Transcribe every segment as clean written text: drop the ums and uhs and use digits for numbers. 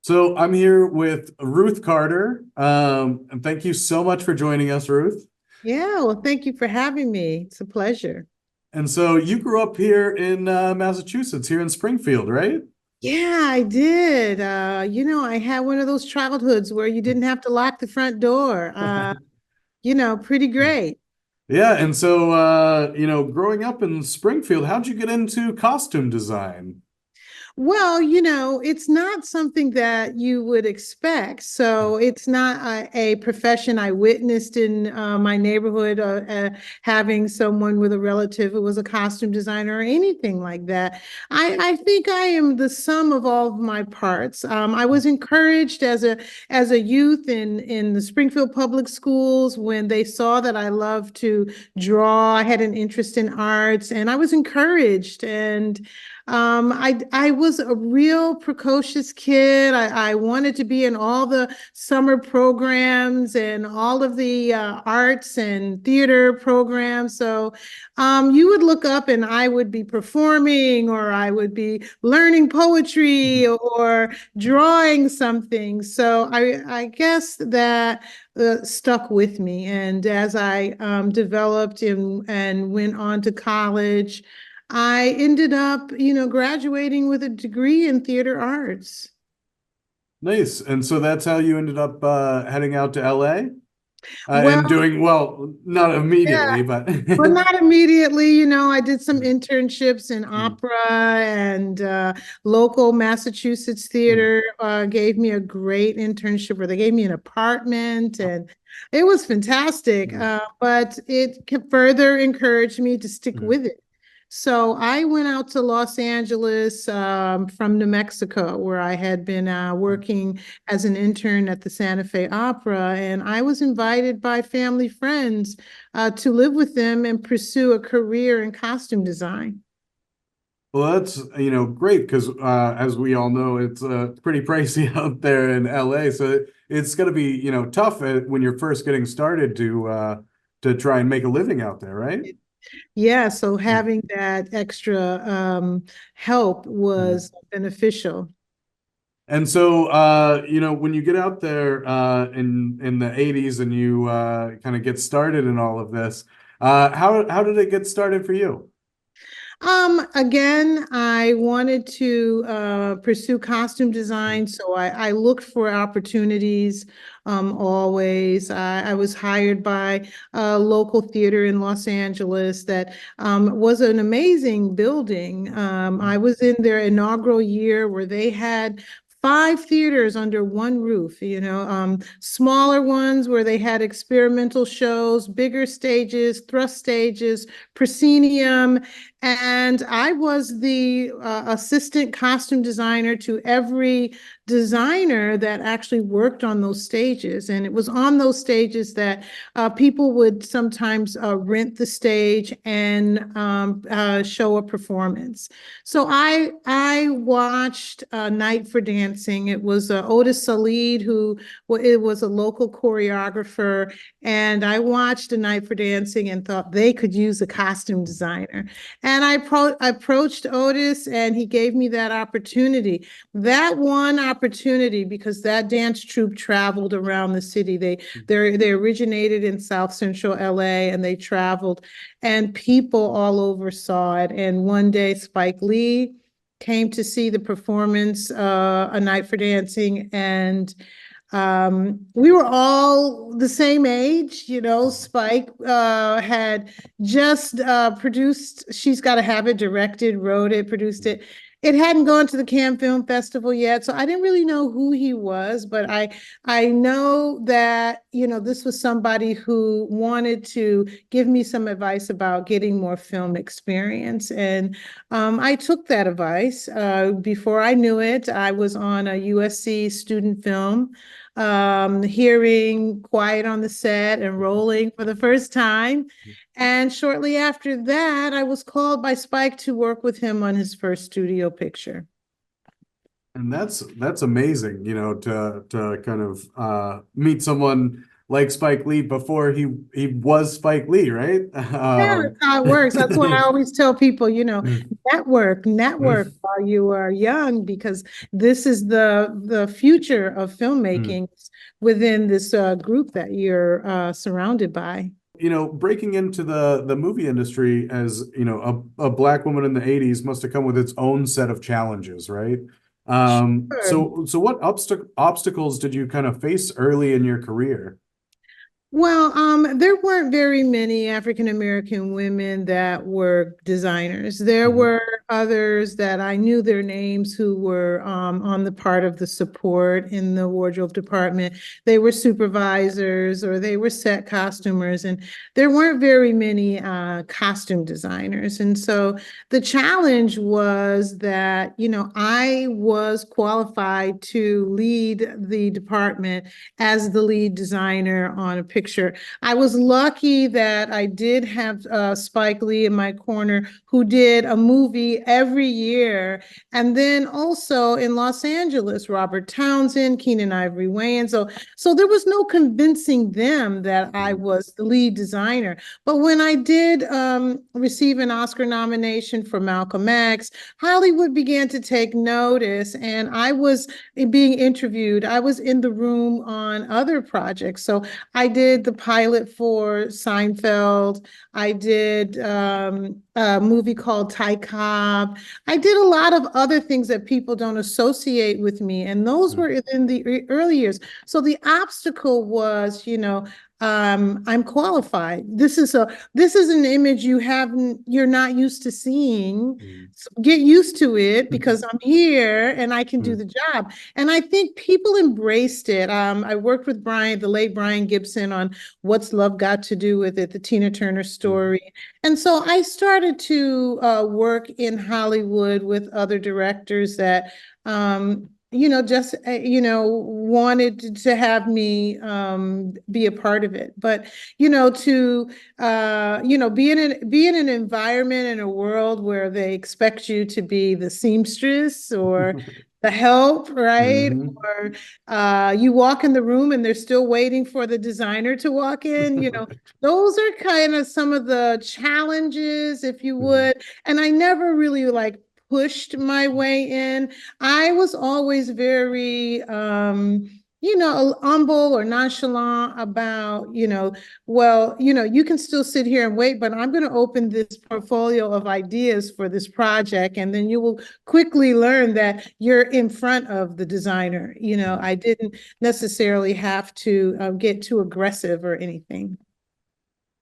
So I'm here with Ruth Carter, and thank you so much for joining us, Ruth. Yeah, well, thank you for having me. It's a pleasure. And so you grew up here in Massachusetts, here in Springfield, right? Yeah, I did. I had one of those childhoods where you didn't have to lock the front door. Pretty great. Yeah, and so growing up in Springfield, how'd you get into costume design? Well, it's not something that you would expect. So it's not a profession I witnessed in my neighborhood, having someone with a relative who was a costume designer or anything like that. I think I am the sum of all of my parts. I was encouraged as a youth in the Springfield public schools when they saw that I loved to draw. I had an interest in arts, and I was encouraged and I was a real precocious kid. I wanted to be in all the summer programs and all of the arts and theater programs. So you would look up and I would be performing, or I would be learning poetry or drawing something. So I guess that stuck with me. And as I developed and went on to college, I ended up, graduating with a degree in theater arts. Nice. And so that's how you ended up heading out to LA and Well, doing well, not yeah, immediately, but but not immediately. I did some internships in opera and local Massachusetts theater gave me a great internship where they gave me an apartment and it was fantastic. But it further encouraged me to stick with it. So I went out to Los Angeles from New Mexico, where I had been working as an intern at the Santa Fe Opera, and I was invited by family friends to live with them and pursue a career in costume design. Well, that's, great because as we all know, it's pretty pricey out there in LA. So it's going to be, tough when you're first getting started to try and make a living out there, right? Yeah, so having that extra help Mhm. was beneficial. And so, when you get out there in the 80s and you kind of get started in all of this, how did it get started for you? Again, I wanted to pursue costume design, so I looked for opportunities always. I was hired by a local theater in Los Angeles that was an amazing building. I was in their inaugural year where they had five theaters under one roof, smaller ones where they had experimental shows, bigger stages, thrust stages, proscenium, and I was the assistant costume designer to every designer that actually worked on those stages. And it was on those stages that people would sometimes rent the stage and show a performance. So I watched Night for Dancing. It was Otis Salid, who it was a local choreographer. And I watched A Night for Dancing and thought they could use a costume designer. And approached Otis, and he gave me that opportunity. That one opportunity, because that dance troupe traveled around the city. They originated in South Central LA, and they traveled, and people all over saw it. And one day, Spike Lee came to see the performance, A Night for Dancing, and we were all the same age. Spike had just produced She's Gotta Have It, directed, wrote it, produced it. It hadn't gone to the Cannes Film Festival yet, so I didn't really know who he was, but I know that, this was somebody who wanted to give me some advice about getting more film experience. And I took that advice. Before I knew it, I was on a USC student film, hearing Quiet on the Set and Rolling for the first time. And shortly after that, I was called by Spike to work with him on his first studio picture. And that's amazing, to kind of meet someone like Spike Lee before he was Spike Lee, right? Yeah, that's how it works. That's why I always tell people, Mm, network while you are young, because this is the future of mm. filmmaking within this group that you're surrounded by. Breaking into the movie industry as, a black woman in the 80s must have come with its own set of challenges, right? Sure. So what obstacles did you kind of face early in your career? Well, there weren't very many African American women that were designers. There Mhm, were others that I knew their names who were on the part of the support in the wardrobe department. They were supervisors or they were set costumers, and there weren't very many costume designers. And so the challenge was that, I was qualified to lead the department as the lead designer on a picture. I was lucky that I did have Spike Lee in my corner, who did a movie every year. And then also in Los Angeles, Robert Townsend, Keenan Ivory Wayans. So there was no convincing them that I mhm, was the lead designer. But when I did receive an Oscar nomination for Malcolm X, Hollywood began to take notice, and I was being interviewed. I was in the room on other projects. So I did the pilot for Seinfeld. I did a movie called Ty Cobb. I did a lot of other things that people don't associate with me, and those mhm, were in the early years. So the obstacle was, I'm qualified. This is an image you're not used to seeing. mhm, So get used to it because I'm here and I can do mhm, the job. And I think people embraced it. I worked with the late Brian Gibson, on What's Love Got to Do with It, the Tina Turner mhm, story. And so I started to work in Hollywood with other directors that, just, wanted to have me be a part of it. But, to, be in an environment, in a world where they expect you to be the seamstress or the help, right? mhm. Or you walk in the room and they're still waiting for the designer to walk in. Those are kind of some of the challenges, if you Mhm, would. And I never really like pushed my way in. I was always very, humble or nonchalant about, well, you can still sit here and wait, but I'm going to open this portfolio of ideas for this project. And then you will quickly learn that you're in front of the designer. mhm. I didn't necessarily have to get too aggressive or anything.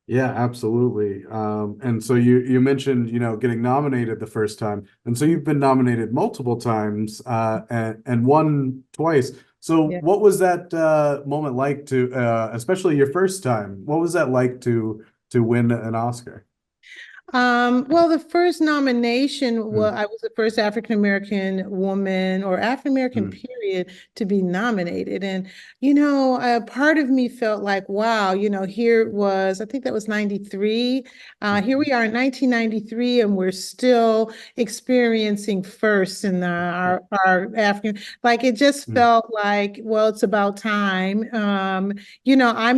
Yeah, absolutely. And so you mentioned, getting nominated the first time. And so you've been nominated multiple times, and won twice. So Yeah. what was that moment like to especially your first time? What was that like to win an Oscar? Well, the first nomination was, Mm, I was the first African American woman or African American mm, period to be nominated. And, a part of me felt like, wow, here it was, I think that was 93. Here mm, we are in 1993, and we're still experiencing firsts in our African, like it just mm, felt like, well, it's about time. I'm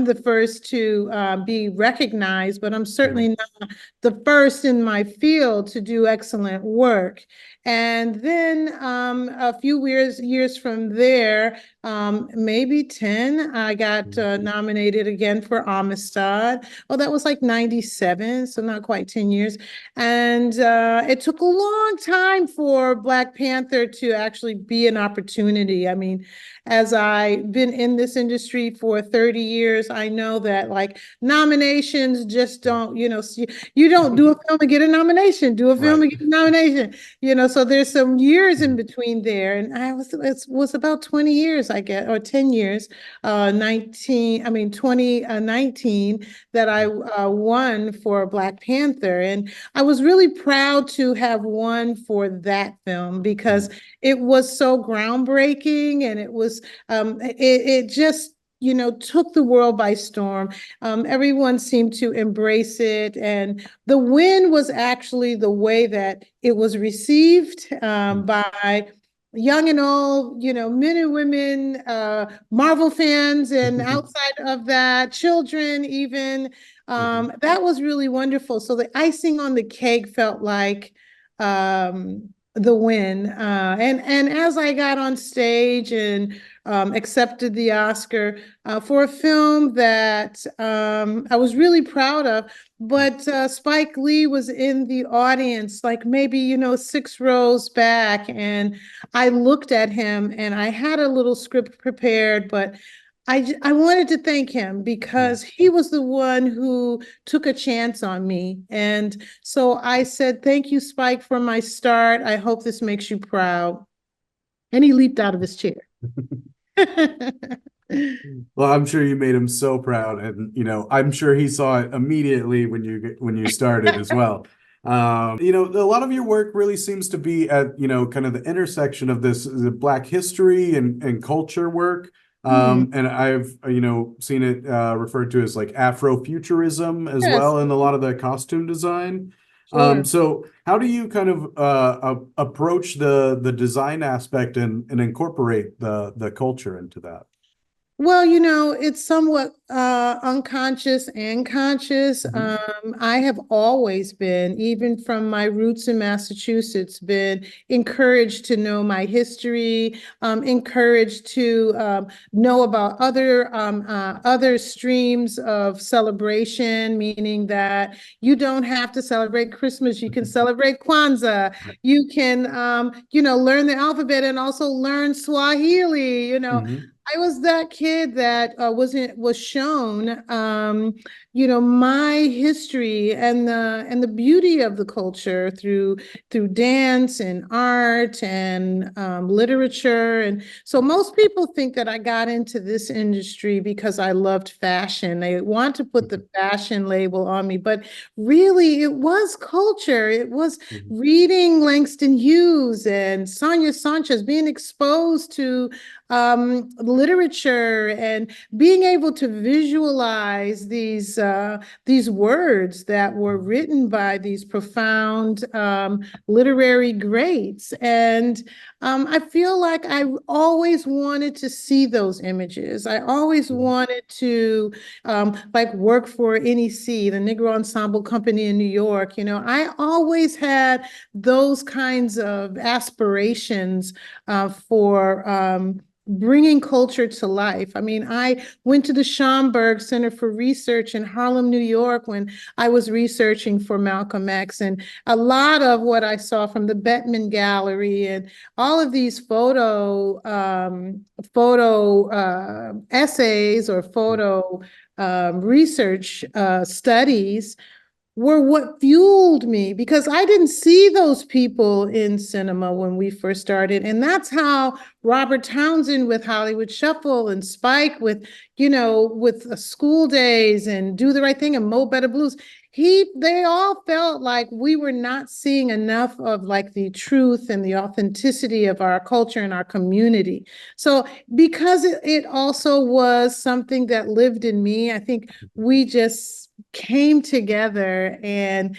the first to be recognized, but I'm yeah. certainly not the first in my field to do excellent work. And then a few years from there, maybe 10, I got Mm, nominated again for Amistad. Oh, that was like 97, so not quite 10 years. And it took a long time for Black Panther to actually be an opportunity. I mean, as I've been in this industry for 30 years, I know that like nominations just don't, you don't do a film and get a nomination, do a film Right. and get a nomination, so there's some years in Mm, between there. And it was about 20 years, I guess, or 10 years, 2019 that I won for Black Panther. And I was really proud to have won for that film because mm, it was so groundbreaking, and it just, took the world by storm. Everyone seemed to embrace it. And the win was actually the way that it was received mm, by young and old, men and women, Marvel fans, and outside of that, children even. That was really wonderful. So the icing on the cake felt like the win. And as I got on stage and accepted the Oscar for a film that I was really proud of, but Spike Lee was in the audience, like maybe, 6 rows back. And I looked at him and I had a little script prepared, but I wanted to thank him because he was the one who took a chance on me. And so I said, thank you, Spike, for my start. I hope this makes you proud. And he leaped out of his chair. Well, I'm sure you made him so proud, and I'm sure he saw it immediately when you started as well. A lot of your work really seems to be at kind of the intersection of the Black history and culture work. And I've seen it referred to as like Afrofuturism as Yes, well in a lot of the costume design. sure. So how do you kind of approach the design aspect and incorporate the culture into that? Well, it's somewhat unconscious and conscious. Mhm. I have always been, even from my roots in Massachusetts, been encouraged to know my history, encouraged to know about other streams of celebration, meaning that you don't have to celebrate Christmas. You can celebrate Kwanzaa. You can, learn the alphabet and also learn Swahili. Mhm. I was that kid that was shown, my history and the beauty of the culture through dance and art and literature. And so most people think that I got into this industry because I loved fashion. They want to put the fashion label on me, but really it was culture. It was Mhm. reading Langston Hughes and Sonia Sanchez, being exposed to literature and being able to visualize these words that were written by these profound literary greats. And I feel like I always wanted to see those images. I always wanted to like work for NEC, the Negro Ensemble Company in New York. I always had those kinds of aspirations for bringing culture to life. I mean, I went to the Schomburg Center for Research in Harlem, New York, when I was researching for Malcolm X. And a lot of what I saw from the Bettman Gallery and all of these photo essays or photo research studies were what fueled me because I didn't see those people in cinema when we first started. And that's how Robert Townsend with Hollywood Shuffle and Spike with School Days and Do the Right Thing and Mo Better Blues, they all felt like we were not seeing enough of like the truth and the authenticity of our culture and our community. So because it also was something that lived in me, I think we just came together and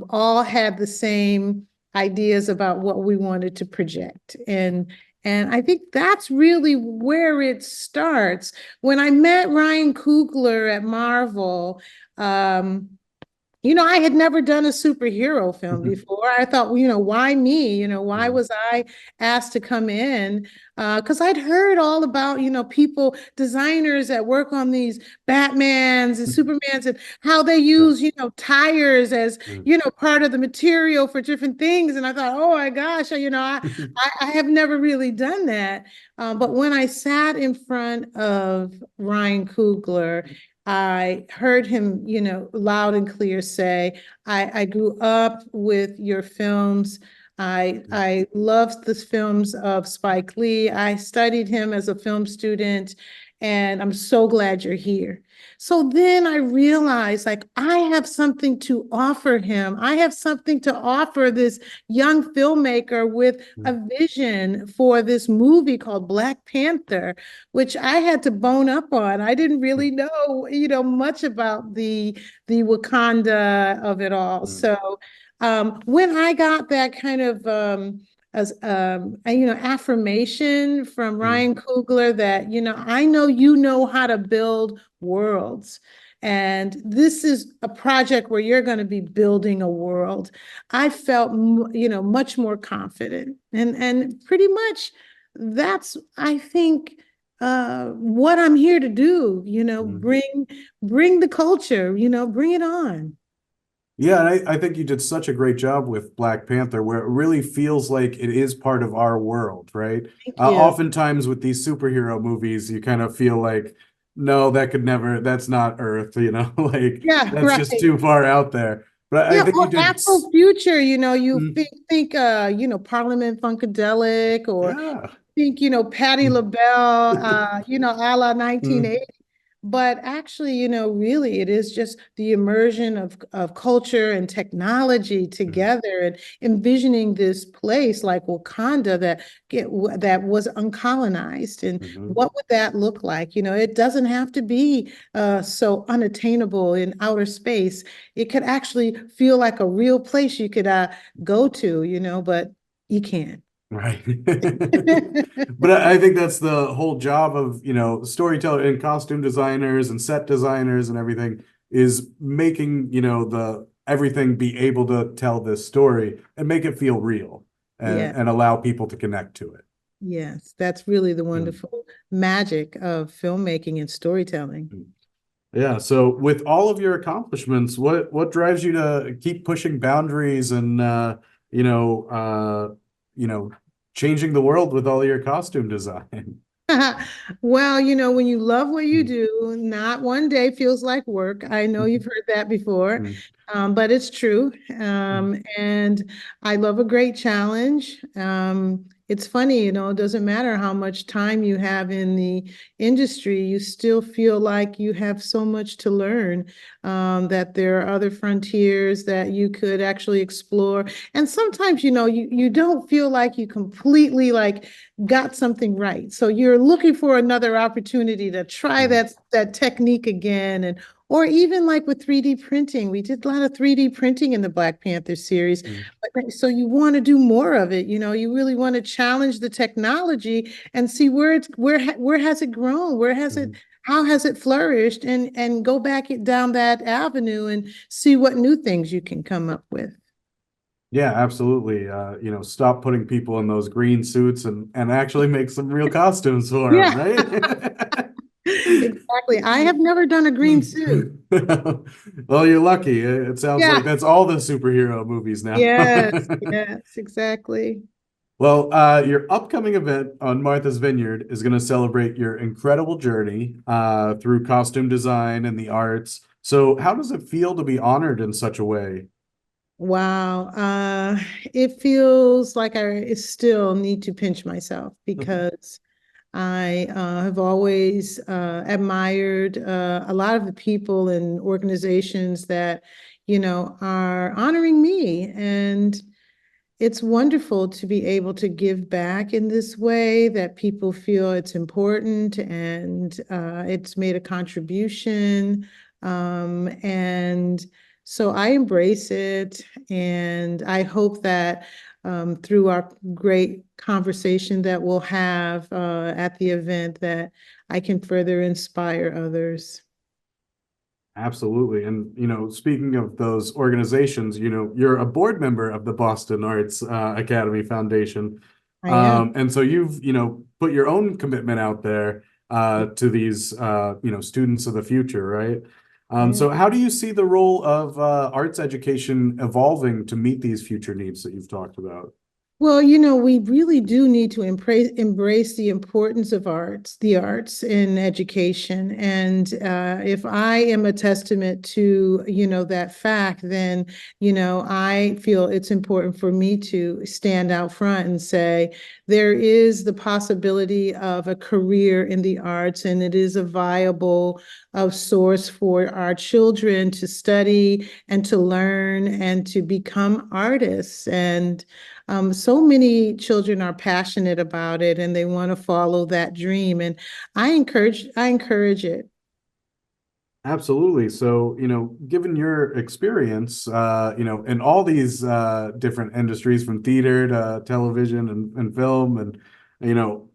all had the same ideas about what we wanted to project. And I think that's really where it starts. When I met Ryan Coogler at Marvel, I had never done a superhero film before. I thought, why me? Why was I asked to come in? Because I'd heard all about, people, designers that work on these Batmans and Supermans and how they use, tires as, part of the material for different things. And I thought, oh my gosh, I have never really done that. But when I sat in front of Ryan Coogler, I heard him, loud and clear say, I grew up with your films. I loved the films of Spike Lee. I studied him as a film student, and I'm so glad you're here. So then I realized like I have something to offer him. I have something to offer this young filmmaker with a vision for this movie called Black Panther, which I had to bone up on. I didn't really know, much about the Wakanda of it all. So when I got that kind of affirmation from Mm, Ryan Coogler that, I know you know how to build worlds. And this is a project where you're going to be building a world. I felt, much more confident. And pretty much that's, I think, what I'm here to do, mm. bring the culture, bring it on. Yeah, and I think you did such a great job with Black Panther, where it really feels like it is part of our world, right? Thank you. Oftentimes with these superhero movies, you kind of feel like, no, that could never, that's not Earth, like Yeah, that's just right. too far out there. But I Yeah, think you or did, Afrofuture, you mm, think Parliament Funkadelic, or yeah. think, Patti Mm, LaBelle, a la mm, 1980. But actually, really, it is just the immersion of culture and technology mm, together, and envisioning this place like Wakanda that was uncolonized. And mhm. what would that look like? It doesn't have to be so unattainable in outer space. It could actually feel like a real place you could go to, but you can't. Right. But I think that's the whole job of, storyteller and costume designers and set designers and everything is making, the everything be able to tell this story and make it feel real Yeah. and allow people to connect to it. Yes, that's really the Mm, wonderful magic of filmmaking and storytelling. mm. Yeah. So with all of your accomplishments, what drives you to keep pushing boundaries and you know, uh, you know, changing the world with all your costume design? Well, when you love what you Mm, do, not one day feels like work. I know you've mhm, heard that before, mm, but it's true. mm, And I love a great challenge. It's funny, it doesn't matter how much time you have in the industry, you still feel like you have so much to learn, that there are other frontiers that you could actually explore. And sometimes, you don't feel like you completely like got something right. So you're looking for another opportunity to try mm, that technique again. And or even like with 3D printing, we did a lot of 3D printing in the Black Panther series. mm, But so you want to do more of it, you really want to challenge the technology and see where has it grown? Where has it mm. how has it flourished, and go back down that avenue and see what new things you can come up with. Yeah, absolutely. Stop putting people in those green suits and actually make some real costumes for them, Yeah, right? exactly. I have never done a green suit. Well, you're lucky. It sounds like Yeah. that's all the superhero movies now. Yes, yes, exactly. Well, your upcoming event on Martha's Vineyard is going to celebrate your incredible journey through costume design and the arts. So, how does it feel to be honored in such a way? Wow. It feels like I still need to pinch myself because I have always admired a lot of the people and organizations that, are honoring me. And it's wonderful to be able to give back in this way that people feel it's important, and it's made a contribution. And so I embrace it. And I hope that through our great conversation that we'll have at the event, that I can further inspire others. Absolutely. And, speaking of those organizations, you're a board member of the Boston Arts Academy Foundation. I am. And so you've, put your own commitment out there to these, students of the future, right? Yeah. So how do you see the role of arts education evolving to meet these future needs that you've talked about? Well, we really do need to embrace the importance of the arts in education. And if I am a testament to, that fact, then, I feel it's important for me to stand out front and say, there is the possibility of a career in the arts, and it is a viable source for our children to study and to learn and to become artists. And so many children are passionate about it, and they want to follow that dream. And I encourage it. Absolutely. So, given your experience, in all these different industries from theater to television and film and,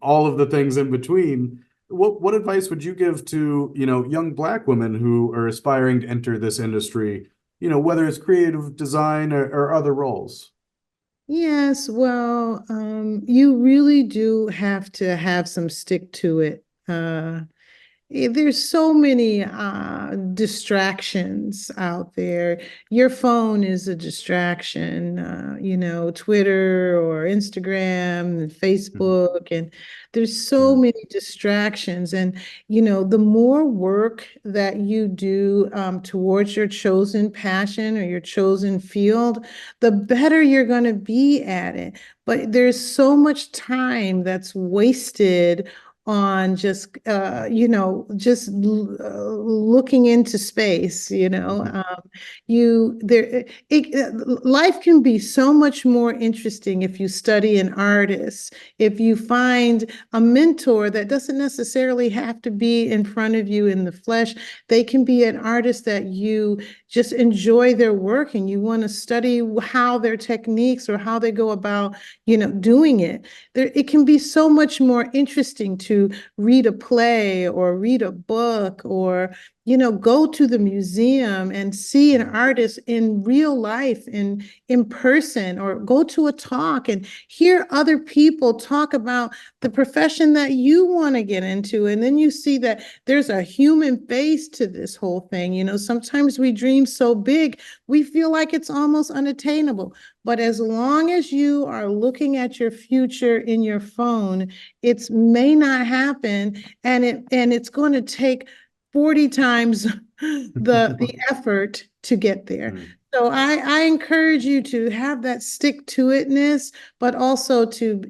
all of the things in between, what advice would you give to, young Black women who are aspiring to enter this industry, whether it's creative design or other roles? Yes, well, you really do have to have some stick to it. There's so many distractions out there. Your phone is a distraction, Twitter or Instagram and Mhm. Facebook, and there's so Mhm. many distractions. And, the more work that you do towards your chosen passion or your chosen field, the better you're going to be at it. But there's so much time that's wasted on just looking into space, Mhm. you there life can be so much more interesting if you study an artist, if you find a mentor that doesn't necessarily have to be in front of you in the flesh. They can be an artist that you just enjoy their work and you want to study how their techniques or how they go about doing it. It can be so much more interesting to read a play or read a book or go to the museum and see an Mhm. artist in real life, in person, or go to a talk and hear other people talk about the profession that you want to get into. And then you see that there's a human face to this whole thing. Sometimes we dream so big, we feel like it's almost unattainable. But as long as you are looking at your future in your phone, it may not happen, and it's going to take 40 times the effort to get there. Mhm. So I encourage you to have that stick to itness, but also to,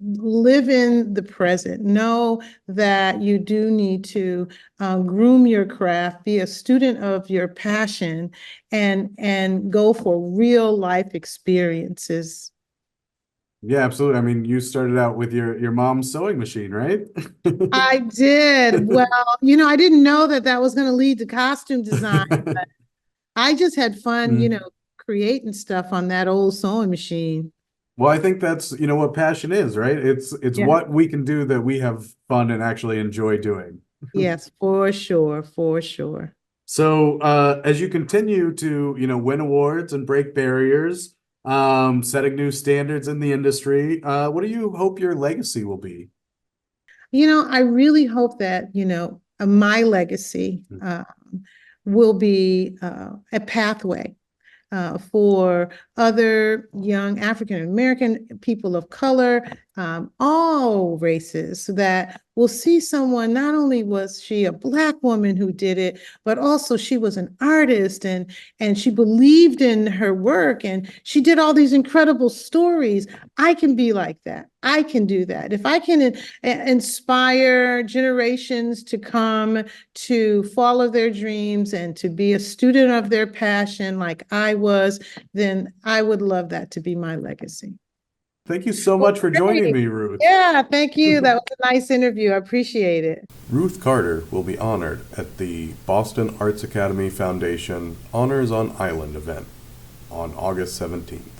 live in the present. Know that you do need to groom your craft, be a student of your passion, and go for real life experiences. Yeah, absolutely. I mean, you started out with your mom's sewing machine, right? I did. Well, I didn't know that that was going to lead to costume design. I just had fun, Mm. creating stuff on that old sewing machine. Well, I think that's, what passion is, right? It's Yeah. what we can do that we have fun and actually enjoy doing. Yes, for sure, for sure. So, as you continue to, win awards and break barriers, setting new standards in the industry, what do you hope your legacy will be? I really hope that, my legacy will be a pathway for other young African American people of color, all races, that will see someone. Not only was she a Black woman who did it, but also she was an artist, and she believed in her work, and she did all these incredible stories. I can be like that. I can do that. If I can inspire generations to come to follow their dreams and to be a student of their passion like I was, then I would love that to be my legacy. Thank you so Well, much for joining great. me, Ruth. Yeah, thank you. That was a nice interview. I appreciate it. Ruth Carter will be honored at the Boston Arts Academy Foundation Honors on Island event on August 17th.